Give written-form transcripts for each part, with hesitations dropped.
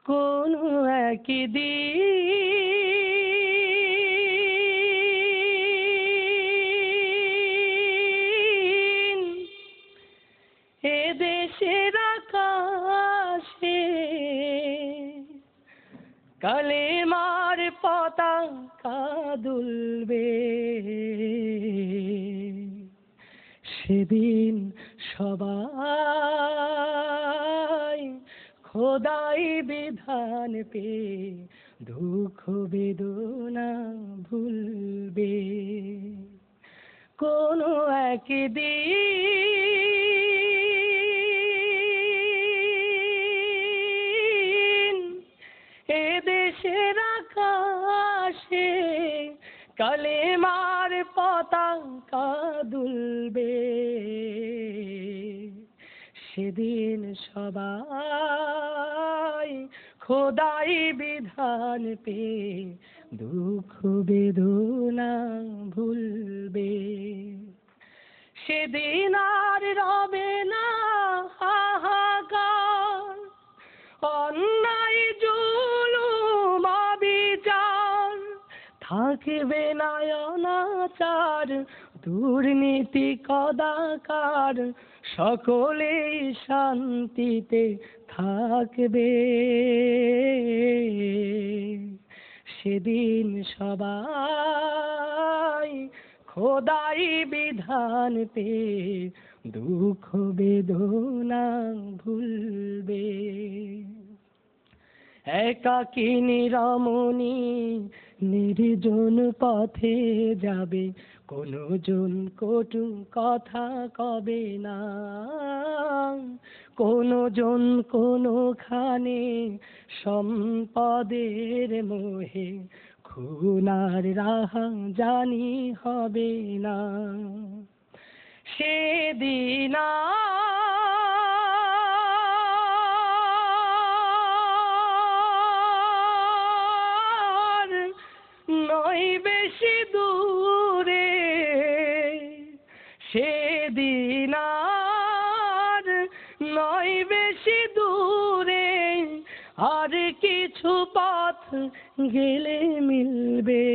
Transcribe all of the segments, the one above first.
কোনো একদিন এ দেশের আকাশে কালেমার পতাকা দুলবে, সেদিন সবাই খোদাই বিধান পেয়ে দুঃখ বেদনা ভুলবে। কোনো একদিন এ দেশের আকাশে কালেমার পতাকা দুলবে, সেদিন সবাই খোদাই বিধান পেয়ে দুঃখ বেদনা ভুলবে। সেদিন আর রবে না হাহাকার, অন্যায় জুলুম অবিচার, থাকবে না অনাচার দুর্নীতি কদাকার, সকলেই শান্তিতে থাকবে। সেদিন সবাই খোদাই বিধান পেয়ে দুঃখ বেদনা ভুলবে। একাকিনী রমণী নির্জন পথে যাবে, কোনো জন কটু কথা কবে না, কোনো জন কোনোখানে সম্পদের মোহে খুনার রাহা জানি হবে না। সেদিন আর নয় বেশি দূরে, সেদিন আর নয় বেশি দূরে, আর কিছু পথ গেলে মিলবে।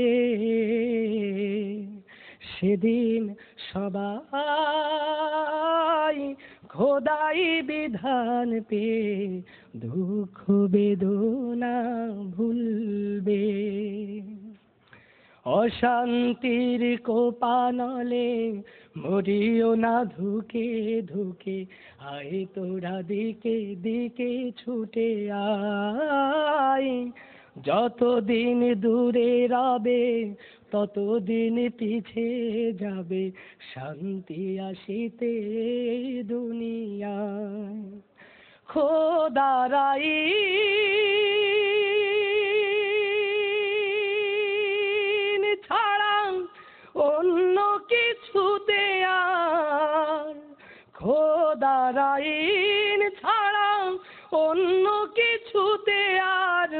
সেদিন সবাই খোদাই বিধান পেয়ে দুঃখ বেদনা ভুলবে। অশান্তির কোপানলে মরিও না ধুকে ধুকে, আয় তোরা দিকে দিকে ছুটে আয়। যতদিন দূরে রবে ততদিন পিছে যাবে, শান্তি আসিতে দুনিয়ায়। খোদার আইন ছাড়া অন্য কিছুতে আর, খোদার আইন ছাড়া অন্য কিছুতে আর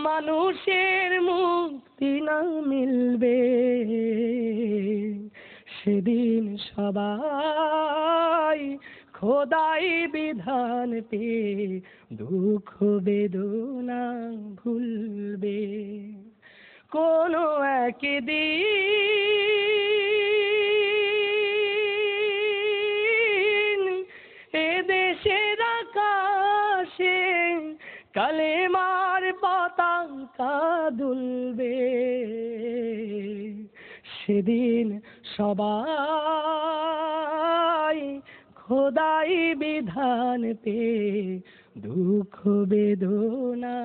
মানুষের মুক্তি না মিলবে। সেদিন সবাই খোদাই বিধান পেয়ে দুঃখ বেদনা ভুলবে। কোনো একদিন এ দেশের আকাশে কালেমার পতাকা দুলবে, সেদিন সবাই খোদাই বিধান পেয়ে দুঃখ বেদনা